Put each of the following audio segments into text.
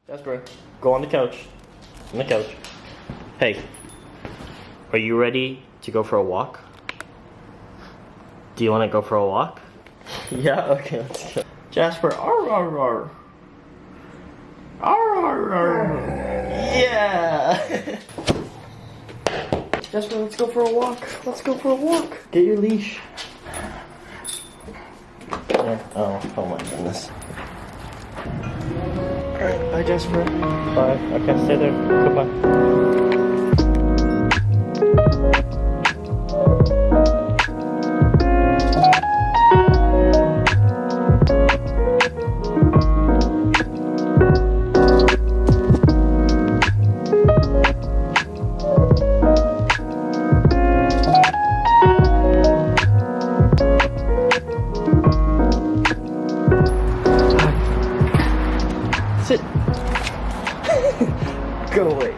Jasper, go on the couch. On the couch. Hey, are you ready to go for a walk? Do you want to go for a walk? Yeah? Okay, let's go. Jasper, arr, arr, arr. Arr, arr, arr. Yeah! Jasper, let's go for a walk. Let's go for a walk. Get your leash. Yeah. Oh my goodness. Alright, bye Jasper. Bye. Okay, stay there. Goodbye. Sit. Go away.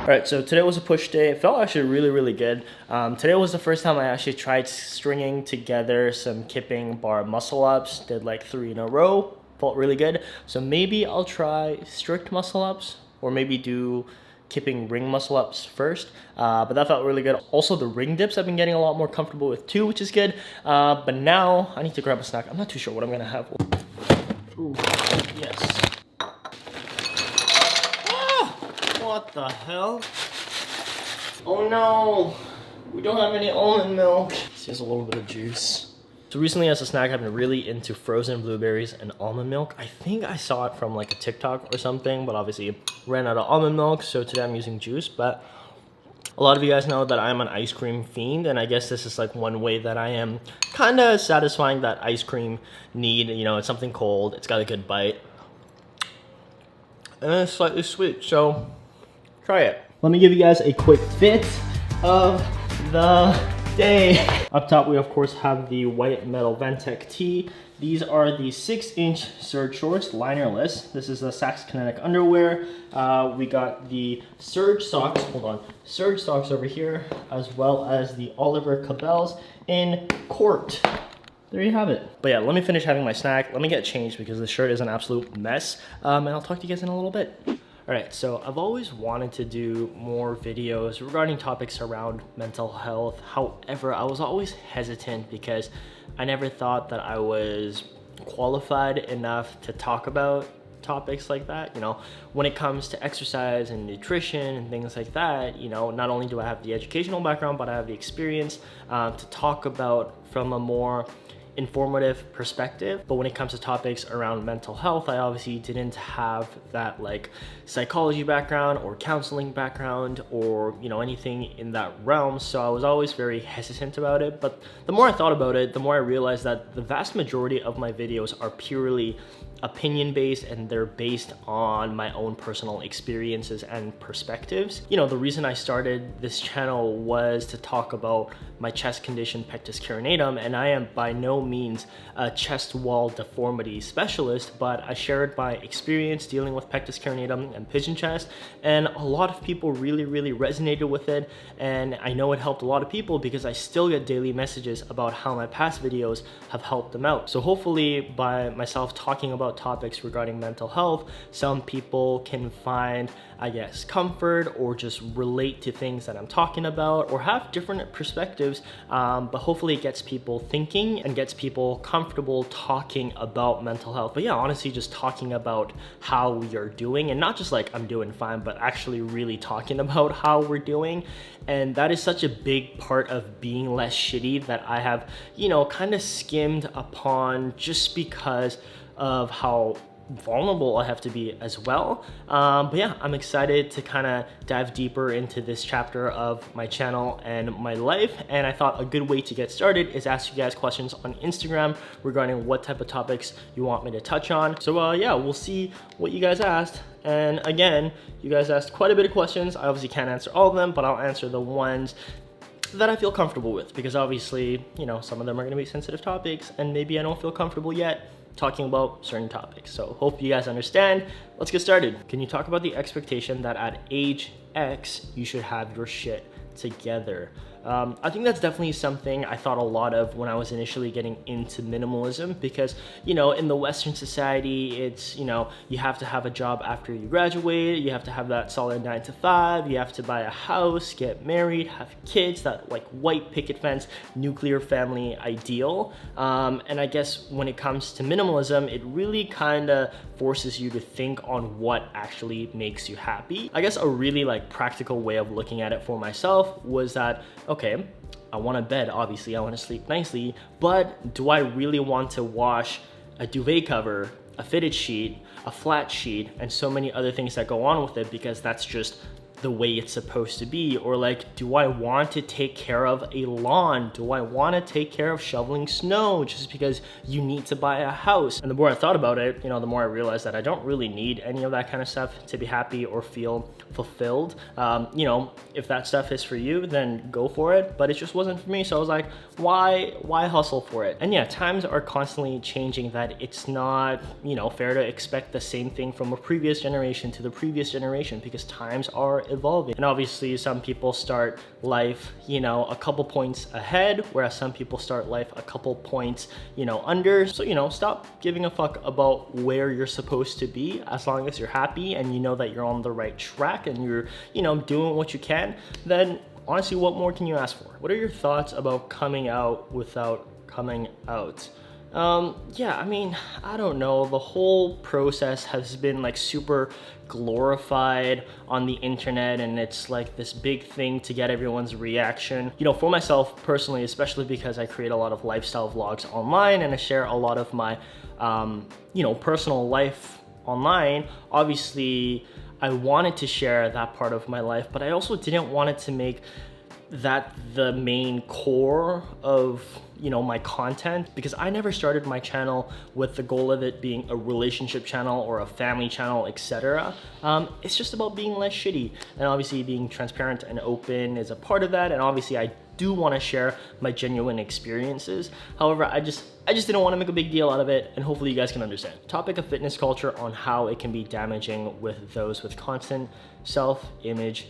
Alright, so today was a push day. It felt actually really good. Today was the first time I actually tried stringing together some kipping bar muscle ups. Did like 3 in a row. Felt really good. So maybe I'll try strict muscle ups, or maybe do kipping ring muscle ups first, but that felt really good. Also, the ring dips I've been getting a lot more comfortable with too, which is good. But now I need to grab a snack. I'm not too sure what I'm gonna have. Ooh, yes. Ah, what the hell? Oh no, we don't have any almond milk. This is a little bit of juice. So recently as a snack, I've been really into frozen blueberries and almond milk. I think I saw it from like a TikTok or something, but obviously ran out of almond milk, so today I'm using juice. But a lot of you guys know that I'm an ice cream fiend, and I guess this is like one way that I am kind of satisfying that ice cream need. You know, it's something cold, it's got a good bite, and it's slightly sweet, so try it. Let me give you guys a quick fit of the day. Up top, we of course have the white metal Ventec tee. These are the 6-inch Surge shorts, linerless. This is the Sax Kinetic underwear. We got the Surge socks, Surge socks over here, as well as the Oliver Cabells in Court. There you have it. But yeah, let me finish having my snack. Let me get changed because the shirt is an absolute mess. And I'll talk to you guys in a little bit. Alright, so I've always wanted to do more videos regarding topics around mental health. However, I was always hesitant because I never thought that I was qualified enough to talk about topics like that. You know, when it comes to exercise and nutrition and things like that, you know, not only do I have the educational background, but I have the experience to talk about from a more informative perspective. But when it comes to topics around mental health, I obviously didn't have that like psychology background or counseling background or, you know, anything in that realm. So I was always very hesitant about it. But the more I thought about it, the more I realized that the vast majority of my videos are purely opinion based, and they're based on my own personal experiences and perspectives. You know, the reason I started this channel was to talk about my chest condition, pectus carinatum, and I am by no means a chest wall deformity specialist, but I shared my experience dealing with pectus carinatum and pigeon chest, and a lot of people really resonated with it, and I know it helped a lot of people because I still get daily messages about how my past videos have helped them out. So hopefully by myself talking about topics regarding mental health, some people can find, I guess, comfort or just relate to things that I'm talking about or have different perspectives, but hopefully it gets people thinking and gets people comfortable talking about mental health. But yeah, honestly, just talking about how we are doing, and not just like I'm doing fine, but actually really talking about how we're doing. And that is such a big part of being less shitty that I have, you know, kind of skimmed upon just because of how vulnerable I have to be as well. But yeah, I'm excited to kind of dive deeper into this chapter of my channel and my life. And I thought a good way to get started is ask you guys questions on Instagram regarding what type of topics you want me to touch on. So yeah, we'll see what you guys asked. And again, you guys asked quite a bit of questions. I obviously can't answer all of them, but I'll answer the ones that I feel comfortable with, because obviously, you know, some of them are going to be sensitive topics and maybe I don't feel comfortable yet talking about certain topics. So hope you guys understand. Let's get started. Can you talk about the expectation that at age X you should have your shit together? I think that's definitely something I thought a lot of when I was initially getting into minimalism, because, you know, in the Western society, it's, you know, you have to have a job after you graduate, you have to have that solid 9 to 5, you have to buy a house, get married, have kids, that like white picket fence, nuclear family ideal. And I guess when it comes to minimalism, it really kind of forces you to think on what actually makes you happy. I guess a really like practical way of looking at it for myself was that, okay, I want a bed, obviously, I want to sleep nicely, but do I really want to wash a duvet cover, a fitted sheet, a flat sheet, and so many other things that go on with it because that's just the way it's supposed to be? Or like, do I want to take care of a lawn? Do I want to take care of shoveling snow just because you need to buy a house? And the more I thought about it, you know, the more I realized that I don't really need any of that kind of stuff to be happy or feel fulfilled. You know, if that stuff is for you, then go for it, but it just wasn't for me. So I was like, why hustle for it? And yeah, times are constantly changing, that it's not, you know, fair to expect the same thing from a previous generation to the previous generation, because times are evolving. And obviously some people start life, you know, a couple points ahead, whereas some people start life a couple points, you know, under. So, you know, stop giving a fuck about where you're supposed to be, as long as you're happy and you know that you're on the right track and you're, you know, doing what you can. Then honestly, what more can you ask for? What are your thoughts about coming out without coming out? Yeah, I mean, I don't know. The whole process has been like super glorified on the internet, and it's like this big thing to get everyone's reaction. You know, for myself personally, especially because I create a lot of lifestyle vlogs online and I share a lot of my, you know, personal life online, obviously I wanted to share that part of my life, but I also didn't want it to make that the main core of, you know, my content, because I never started my channel with the goal of it being a relationship channel or a family channel, etc. It's just about being less shitty, and obviously being transparent and open is a part of that, and obviously I do want to share my genuine experiences. However, I just didn't want to make a big deal out of it, and hopefully you guys can understand. Topic of fitness culture, on how it can be damaging with those with constant self-image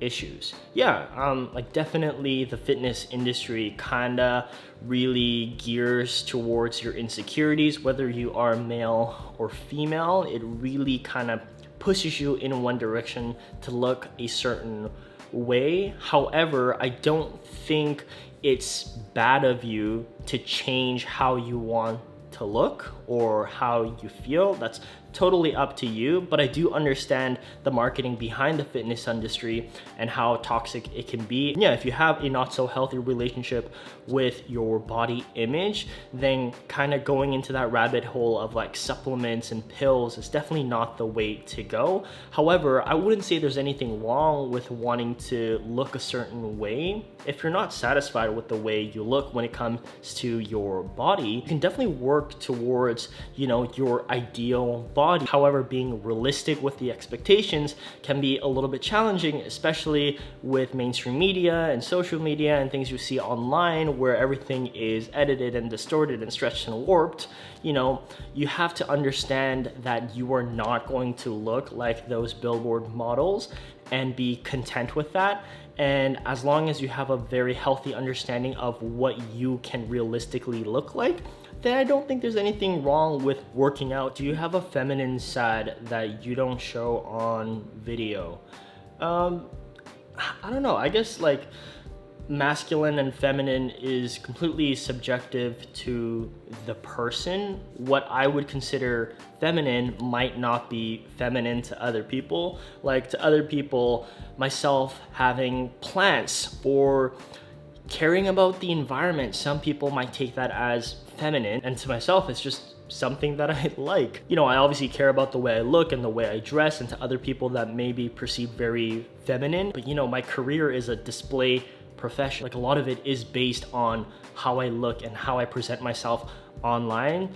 issues. Yeah, like definitely the fitness industry kinda really gears towards your insecurities, whether you are male or female. It really kind of pushes you in one direction to look a certain way. However, I don't think it's bad of you to change how you want to look or how you feel. That's totally up to you, but I do understand the marketing behind the fitness industry and how toxic it can be. Yeah, if you have a not so healthy relationship with your body image, then kind of going into that rabbit hole of like supplements and pills is definitely not the way to go. However, I wouldn't say there's anything wrong with wanting to look a certain way. If you're not satisfied with the way you look when it comes to your body, you can definitely work towards, you know, your ideal body. However, being realistic with the expectations can be a little bit challenging, especially with mainstream media and social media and things you see online where everything is edited and distorted and stretched and warped. You know, you have to understand that you are not going to look like those billboard models and be content with that. And as long as you have a very healthy understanding of what you can realistically look like, then I don't think there's anything wrong with working out. Do you have a feminine side that you don't show on video? I don't know. I guess like masculine and feminine is completely subjective to the person. What I would consider feminine might not be feminine to other people. Like to other people, myself having plants or caring about the environment, some people might take that as feminine, and to myself it's just something that I like. You know, I obviously care about the way I look and the way I dress, and to other people that may be perceived very feminine, but you know, my career is a display profession. Like a lot of it is based on how I look and how I present myself online.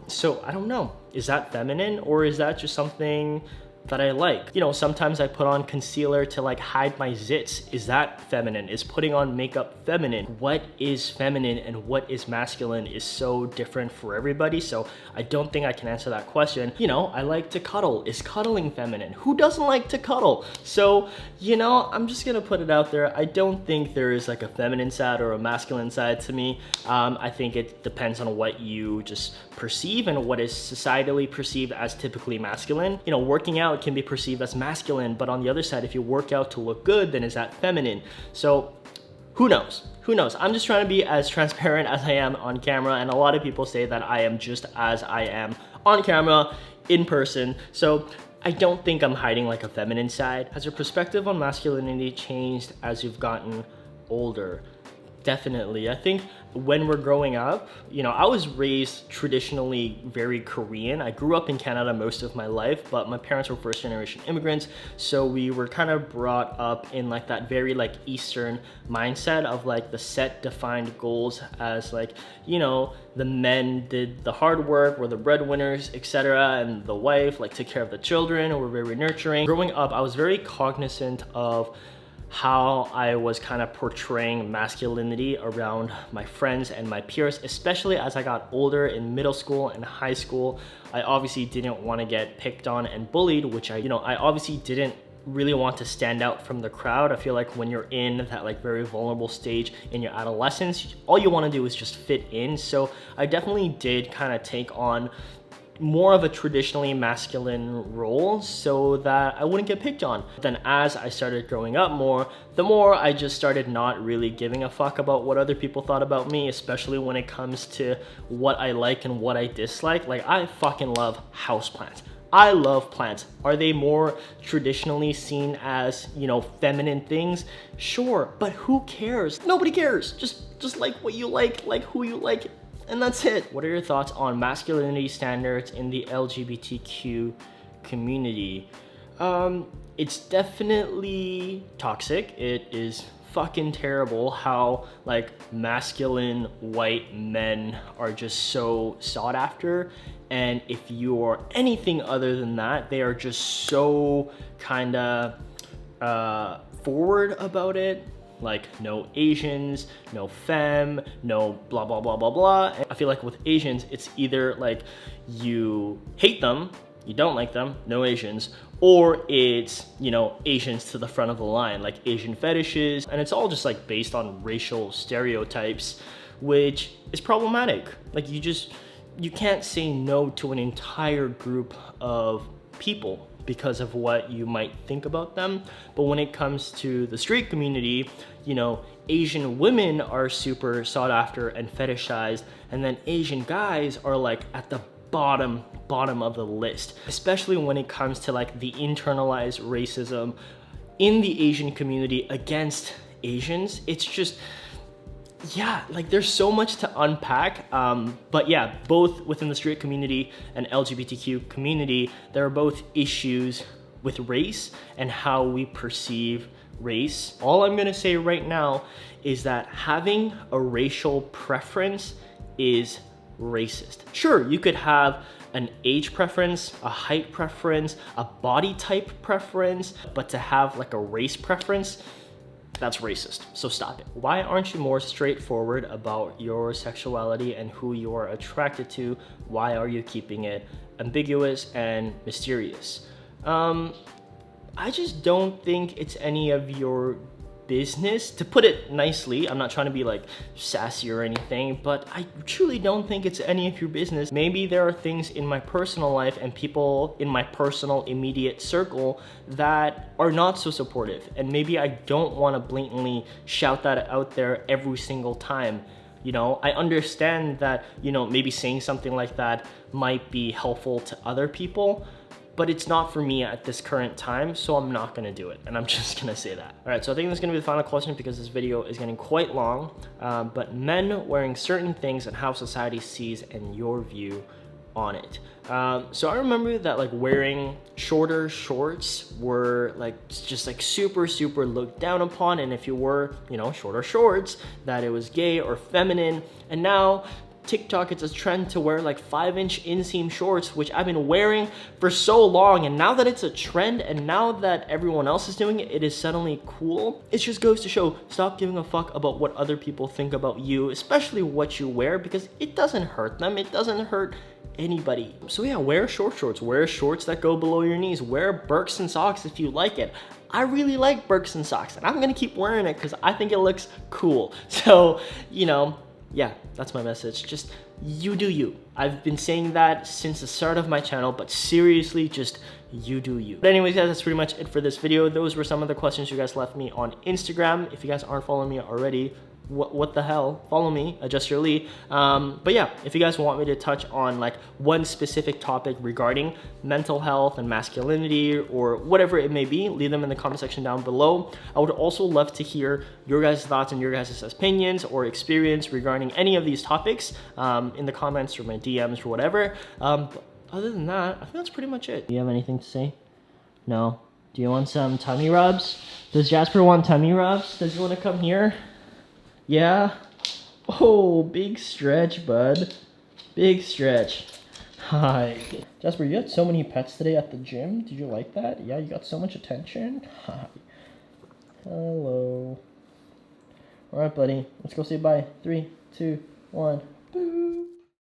So I don't know, is that feminine or is that just something that I like. You know, sometimes I put on concealer to like hide my zits. Is that feminine? Is putting on makeup feminine? What is feminine and what is masculine is so different for everybody. So I don't think I can answer that question. You know, I like to cuddle. Is cuddling feminine? Who doesn't like to cuddle? So, you know, I'm just gonna put it out there. I don't think there is like a feminine side or a masculine side to me. I think it depends on what you just perceive and what is societally perceived as typically masculine. You know, working out can be perceived as masculine, but on the other side, if you work out to look good, then is that feminine? So who knows? Who knows? I'm just trying to be as transparent as I am on camera, and a lot of people say that I am just as I am on camera, in person. So I don't think I'm hiding like a feminine side. Has your perspective on masculinity changed as you've gotten older? Definitely. I think when we're growing up, you know, I was raised traditionally very Korean. I grew up in Canada most of my life, but my parents were first generation immigrants. So we were kind of brought up in like that very like Eastern mindset of like the set defined goals as like, you know, the men did the hard work, were the breadwinners, etc. And the wife like took care of the children, were very nurturing. Growing up, I was very cognizant of how I was kind of portraying masculinity around my friends and my peers, especially as I got older in middle school and high school. I obviously didn't want to get picked on and bullied, which I obviously didn't really want to stand out from the crowd. I feel like when you're in that like very vulnerable stage in your adolescence, all you want to do is just fit in. So I definitely did kind of take on more of a traditionally masculine role so that I wouldn't get picked on. Then as I started growing up more, the more I just started not really giving a fuck about what other people thought about me, especially when it comes to what I like and what I dislike. Like, I fucking love houseplants. I love plants. Are they more traditionally seen as, you know, feminine things? Sure, but who cares? Nobody cares. Just like what you like who you like, and that's it. What are your thoughts on masculinity standards in the LGBTQ community? It's definitely toxic. It is fucking terrible how like masculine white men are just so sought after, and if you're anything other than that, they are just so kind of forward about it. Like, no Asians, no femme, no blah, blah, blah, blah, blah. And I feel like with Asians, it's either like you hate them, you don't like them, no Asians, or it's, you know, Asians to the front of the line, like Asian fetishes. And it's all just like based on racial stereotypes, which is problematic. Like, you can't say no to an entire group of people because of what you might think about them. But when it comes to the straight community, you know, Asian women are super sought after and fetishized, and then Asian guys are like at the bottom of the list, especially when it comes to like the internalized racism in the Asian community against Asians. It's just, yeah, like there's so much to unpack. But yeah, both within the straight community and LGBTQ community, there are both issues with race and how we perceive race. All I'm gonna say right now is that having a racial preference is racist. Sure, you could have an age preference, a height preference, a body type preference, but to have like a race preference, that's racist. So stop it. Why aren't you more straightforward about your sexuality and who you are attracted to? Why are you keeping it ambiguous and mysterious? I just don't think it's any of your business. To put it nicely, I'm not trying to be like sassy or anything, but I truly don't think it's any of your business. Maybe there are things in my personal life and people in my personal immediate circle that are not so supportive, and maybe I don't want to blatantly shout that out there every single time. You know, I understand that, you know, maybe saying something like that might be helpful to other people, but it's not for me at this current time, so I'm not gonna do it, and I'm just gonna say that. All right, so I think this is gonna be the final question because this video is getting quite long, but men wearing certain things and how society sees and your view on it. So I remember that like wearing shorter shorts were like just like super looked down upon, and if you wore, you know, shorter shorts, that it was gay or feminine. And now TikTok, it's a trend to wear like 5-inch inseam shorts, which I've been wearing for so long, and now that it's a trend and now that everyone else is doing it, it is suddenly cool. It just goes to show, stop giving a fuck about what other people think about you, especially what you wear, because it doesn't hurt them, it doesn't hurt anybody. So yeah, wear short shorts, wear shorts that go below your knees, wear Birks and socks if you like it. I really like Birks and socks, and I'm gonna keep wearing it because I think it looks cool. So, you know, yeah, that's my message. Just, you do you. I've been saying that since the start of my channel, but seriously, just you do you. But anyways, guys, that's pretty much it for this video. Those were some of the questions you guys left me on Instagram. If you guys aren't following me already, what the hell, follow me, Adjust Your Lee. But yeah, if you guys want me to touch on like one specific topic regarding mental health and masculinity or whatever it may be, leave them in the comment section down below. I would also love to hear your guys' thoughts and your guys' opinions or experience regarding any of these topics in the comments or my DMs or whatever. But other than that, I think that's pretty much it. Do you have anything to say? No? Do you want some tummy rubs? Does Jasper want tummy rubs? Does he want to come here? Yeah? Oh, big stretch, bud. Big stretch. Hi. Jasper, you had so many pets today at the gym. Did you like that? Yeah, you got so much attention. Hi. Hello. Alright, buddy. Let's go say bye. 3, 2, 1. Boo.